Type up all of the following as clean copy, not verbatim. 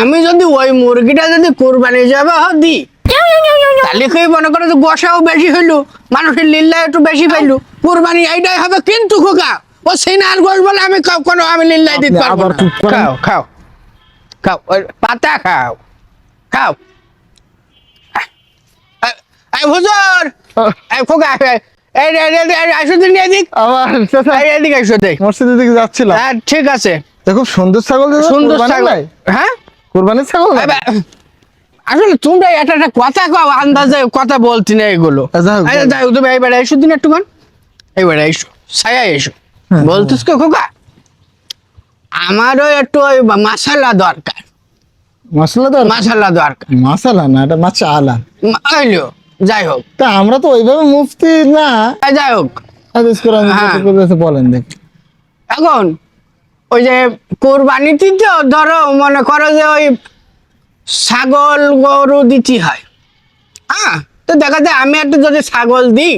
আমি যদি ওই মুরগিটা যদি কোরবানি যাবে দিই, তাহলে কি মনে করো যে গোসাও বেশি হইলো, মানুষের লিল্লা একটু বেশি পাইলো, কোরবানি এইটাই হবে। কিন্তু খোকা ও সিনার গোশ বলে আমি কোনো আমি লিল্লাই দিতে পারবো না। খাও খাও খাও, ওই পাতা খাও খাও। এই হুজুর, এই খোকা, আসো দিন এদিক, আবার এদিকে আসো দেখ, মসজিদের দিকে যাচ্ছিলাম। হ্যাঁ ঠিক আছে, খুব সুন্দর ছাগল, সুন্দর ছাগল। হ্যাঁ কোরবানির ছাগল। আসলে তোমরা একটা কথা কও, আন্দাজে কথা বলছি না এগুলো। যাই হোক, তুমি এইবারে এসো দিন একটুক্ষণ, এইবারে এসো, ছায়া এসো। বলতিস কে খোকা, আমারও একটু ওই মশলা দরকার। মশলা দরকার? মশলা দরকার, মশলা না, এটা মাছ আলা। হইলো, যাই হোক। তা আমরা তো ওইভাবে মুফতি না। যাই হোক, হাদিস কোরআন বলেন দেখ। এখন ওই যে কোরবানিতে তো ধরো মনে করো যে ওই ছাগল গরু দিতে হয়। হ্যাঁ, তো দেখা যায় আমি একটা যদি ছাগল দিই,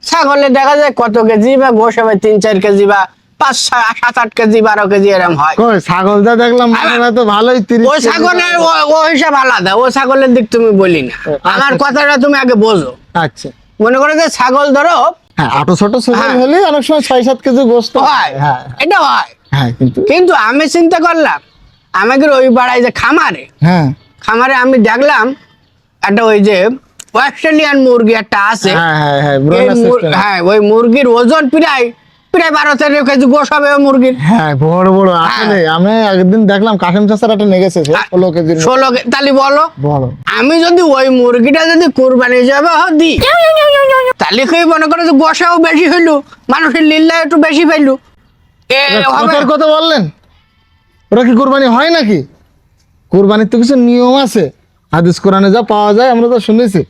ছাগলে দেখা যায় কত কেজি বা গোশ হবে 3-4 কেজি বা 5-7-8 কেজি 12 কেজি এরকম হয়। কই ছাগলটা দেখলাম তো ভালোই 30। ওই ছাগলের ও হিসাব আলাদা, ও ছাগলের দিক তুমি বলি না, আমার কথাটা তুমি আগে বোঝো। আচ্ছা, মনে করো যে ছাগল ধরো হ্যাঁ, আটো ছোট ছাগল হলে অনেক সময় 6-7 কেজি গোশত হয়, হ্যাঁ এটা হয়। হ্যাঁ, কিন্তু আমি চিন্তা করলাম, আমাদের ওই পাড়ায় যে খামারে, হ্যাঁ খামারে আমি দেখলাম একটা ওই যে অস্ট্রেলিয়ান মুরগি একটা আছে। হ্যাঁ হ্যাঁ হ্যাঁ, হ্যাঁ, ওই মুরগির ওজন প্রায় 12-13 কেজি গোশ হবে ওই মুরগির। হ্যাঁ, বড় বড় আসলে আমি একদিন দেখলাম কাশেম চাচার একটা নেগেছে 16 কেজি। 16 তাহলে বলো, বড়। আমি যদি ওই মুরগিটা যদি কোরবানি যাবে দিই, তাহলে কি মনে করো যে গোসাও বেশি হইলো, মানুষের লিল্লা একটু বেশি পাইলো। কথার কথা বললেন, ওরা কি কোরবানি হয় নাকি? কোরবানির তো কিছু নিয়ম আছে, হাদিস কোরআনে যা পাওয়া যায় আমরা তো শুনেছি।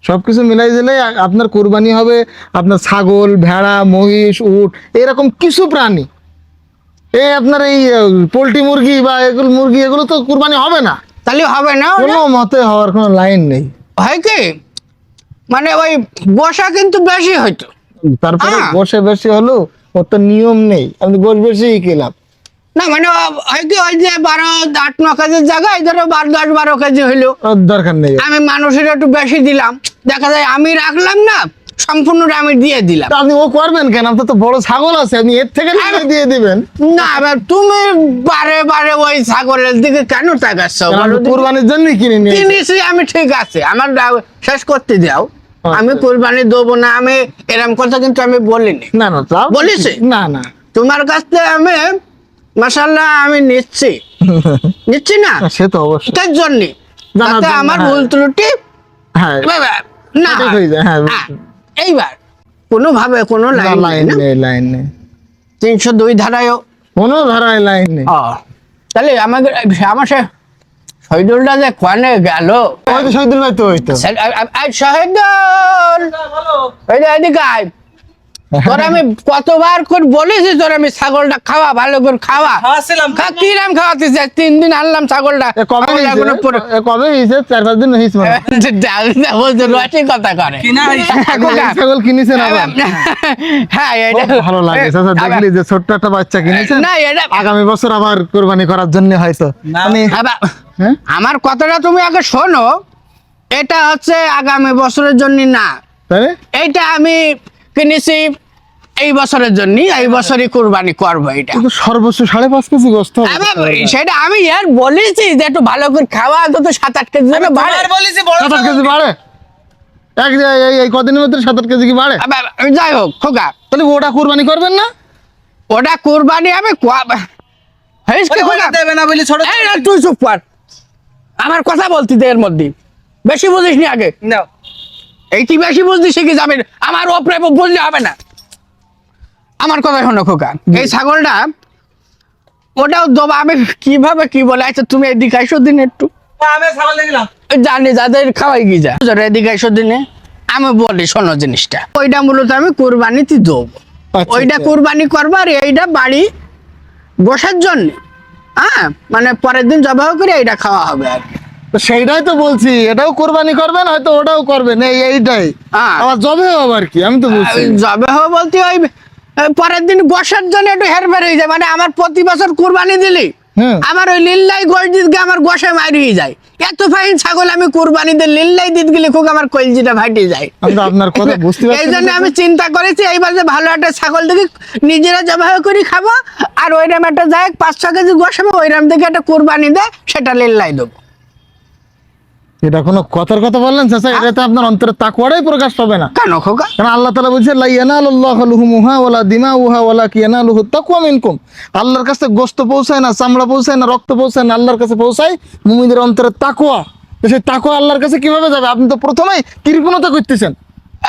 সবকিছু মিলাই দিলে আপনার কোরবানি হবে আপনার ছাগল, ভেড়া, মহিষ, উট, এরকম কিছু প্রাণী। আপনার এই পোল্ট্রি মুরগি বা এগুলো মুরগি, এগুলো তো কোরবানি হবে না। তাহলে হবে না, কোনো মতে হওয়ার কোনো লাইন নেই। হয় কি মানে ওই গোসা কিন্তু বেশি হইতো। তারপরে গোশে বেশি হলো, ওর তো নিয়ম নেই, আপনি গোশ বেশি খেলাম না, মানে হয় কি ওই যে 12-8-9 কেজির জায়গায় ধরো 10-12 কেজি হইলো, দরকার নেই। আমি মানুষের একটু বেশি দিলাম, দেখা যায় আমি রাখলাম না, সম্পূর্ণটা আমি দিয়ে দিলাম। আপনি ও করবেন কেন? আপনার তো বড় ছাগল আছে, আপনি এর থেকে দিয়ে দিবেন না। এবার তুমি বারে বারে ওই ছাগলের দিকে কেন তাকাচ্ছ? কোরবানির জন্য কিনেছি আমি, ঠিক আছে, আমার শেষ করতে দাও। আমি কোরবানি দেবো না, আমি এরকম কথা কিন্তু আমি বলিনি। না না, বলেছি না না, তোমার কাছ থেকে আমি মাশাআল্লাহ আমি নিচ্ছি না, সে তো অবশ্যই তার জন্য আমার ভুল ত্রুটি না হয়ে যায়। হ্যাঁ, এইবার কোনোভাবে কোনো লাইন নেই 302 ধারায়ও কোনো ধারায় লাইন নেই। তাহলে আমাদের আমার সে শহীদুলটা যে কোয়ানে গেল, শহীদুল ভাই তো ওই তো শহীদুল, ওই যে এদিকে আয়। তোর আমি কতবার করে বলেছি, তোর আমি ছাগলটা খাওয়া, ভালো করে খাওয়া। কিরাম খাওয়াতে 3 দিন আনলাম ছাগলটা, কবে হয়েছে? 4-5 দিন হয়েছে। রসি কথা করে ছাগল কিনেছেন? হ্যাঁ, ভালো লাগে দেখলি যে ছোট্ট একটা বাচ্চা কিনেছেন, না এটা আগামী বছর আবার কোরবানি করার জন্য হয়তো। আমার কথাটা তুমি আগে শোনো, এটা হচ্ছে আগামী বছরের জন্য না, এইটা আমি কিনেছি এই বছরের জন্য, এই বছরই কুরবানি করবো। এটা সর্বোচ্চ 5.5 কেজি গোশত হবে। সেটা আমি আর বলেছি যে একটু ভালো করে খাওয়া, তো 7-8 কেজি জন্য বাড়ে। 7-8 কেজি বাড়ে এই কদিনের মধ্যে 7-8 কেজি কি বাড়ে? যাই হোক খোকা, তাহলে ওটা কুরবানি করবেন না? ওটা কুরবানি আমি দেবে না বলি ছোট, তুই চুপ কর, আমার কথা বলতি এর মধ্যে বেশি বুঝিস নি আগে। এই কি বেশি বুঝতে শিখে যাবে, আমার ওপরে বুঝলে হবে না। আমার কথা শোনো খোকা, এই ছাগলটা ওটাও দেবো আমি কিভাবে কি বলে। আচ্ছা তুমি এদিকে আইসো দিন একটু, জানি যাদের খাওয়াই গিয়ে যা, এদিকে আইসো দিনে আমি বলি শোনো জিনিসটা, ওইটা মূলত আমি কোরবানিতে দেবো। ওইটা কোরবানি করবার, এইটা বাড়ি বসার জন্য, হ্যাঁ, মানে পরের দিন জবাই করে এইটা খাওয়া হবে আর কি। সেইটাই তো বলছি, এটাও কোরবানি করবেন, হয়তো ওটাও করবেন, এইটাই আবার জবে হবে আর কি। আমি তো বলছি জবে হবে বলতে ওই পরের দিন বসার জন্য একটু হেরফের হয়ে যায়, মানে আমার প্রতি বছর কোরবানি দিলি হুম। আমার ওই লিল্লাই গোশ দিতে আমার গোশে মারিয়ে যায়। এত ফাইন ছাগল আমি কুরবানিতে লিল্লাই দিতে গেলে খুব আমার কলজিটা ফাটি যায়। আমরা আপনার কথা বুঝতে এই পারছি জন্য আমি চিন্তা করেছি এইবার যে ভালো একটা ছাগল দেখি নিজেরা জবাই করে খাবো, আর ওইরকম একটা যায় 5-6 কেজি গোশ হবে, ওইরকম দেখে একটা কুরবানি দেয়, সেটা লিল্লাই দেবো। এটা কোনো কথার কথা বললেন চাচা? এটাতে আপনার অন্তরে তাকওয়াটাই প্রকাশ পাবে না। কেন খোকা? কারণ আল্লাহ তাআলা বলছে লা ইয়ানালুল্লাহু লুহুমুহা ওয়ালা দিমাউহা ওয়ালাকিন ইয়ানালুহু তাকওয়া মিনকুম। আল্লাহর কাছে গোশত পৌঁছায় না, চামড়া পৌঁছায় না, রক্ত পৌঁছায় না, আল্লাহর কাছে পৌঁছায় মুমিনদের অন্তরে তাকওয়া। তো সেই তাকওয়া আল্লাহর কাছে কিভাবে যাবে? আপনি তো প্রথমেই কৃপণতা করতেছেন।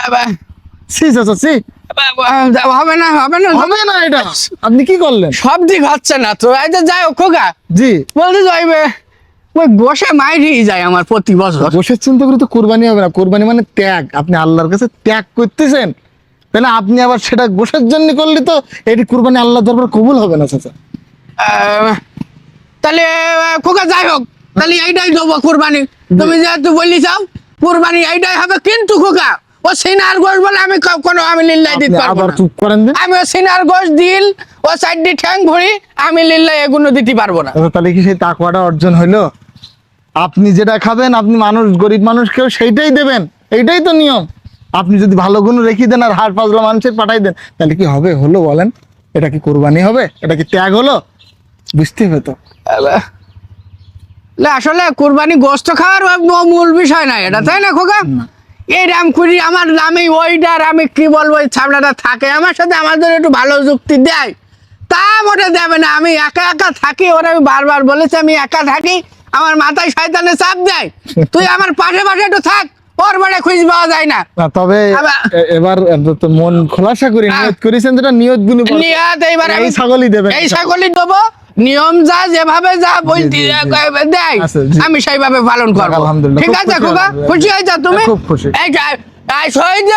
আবার- সি চাচা সি, হবে না, হবে না, হবে না এটা। আপনি কি করলেন? সব দিক হচ্ছে না তো। এই যে যাই হোক খোকা, জি, বলতে যাইবে ওই গোশে মাইরিয়ে যায় আমার প্রতি বছর। গোশের চিন্তা করে তো কুরবানি হবে না। কুরবানি মানে ত্যাগ। আপনি আল্লাহর কাছে ত্যাগ করতেছেন, তাহলে আপনি আবার সেটা গোশের জন্য করলে তো এটি কুরবানি আল্লাহর দরবার কবুল হবে না চাচা। তাহলে খোকা যাই হোক, তাহলে এইটাই দেবো কুরবানি। তুমি যেহেতু বললি চাও কুরবানি এইটাই হবে, কিন্তু খোকা ও সিনার গোশ বলে আমি কোনো আমি লিল্লাই দিতে আপনি পারবো আবার না। চুপ করেন দিন। আমি ও সিনার গোশ দিল ও সাইডটি ঠ্যাং ভরি আমি লিল্লাই এগুলো দিতে পারবো না। আচ্ছা, তাহলে কি সেই তাকওয়াটা অর্জন হইলো? আপনি যেটা খাবেন, আপনি মানুষ, গরিব মানুষকেও সেইটাই দেবেন, এইটাই তো নিয়ম। আপনি যদি ভালো গুণ রেখে দেন আর হাড় পাজলা মানুষের পাঠাই দেন, তাহলে কি হবে? হলো বলেন? এটা কি কুরবানি হবে? এটা কি ত্যাগ হলো? বুঝতে হবে তো। না আসলে কুরবানি গোশত খাওয়ার মূল বিষয় না এটা, তাই না খোকা? এই রাম খুঁড়ি আমার আমি ওইটার আমি কি বলবো, ওই ছাবড়াটা থাকে আমার সাথে, আমাদের একটু ভালো যুক্তি দেয়, তা মোটে দেবে না। আমি একা একা থাকি, ওরা আমি বারবার বলেছি আমি একা থাকি, আমার মাথায় শয়তানে চাপ দেয়, তুই আমার পাশে পাশে একটু থাক, ওর বাড়ি খুঁজ পাওয়া যায় না। না তবে এবার তো মন খোলাসা করে নিয়ত করেছেন, যেটা নিয়ত গুলো নিয়াত এইবার এই ছাগলই দেবেন। এই ছাগলই দেবো। নিয়ম যা যেভাবে যা বলতে জি, জি। দেয় আচ্ছা, জি। আমি সেইভাবে পালন করবো। আলহামদুলিল্লাহ, ঠিক খুব আছে খুশি খোকা? হলাম। খুশি হয়েছ তুমি? খুব খুশি। এই সহ্য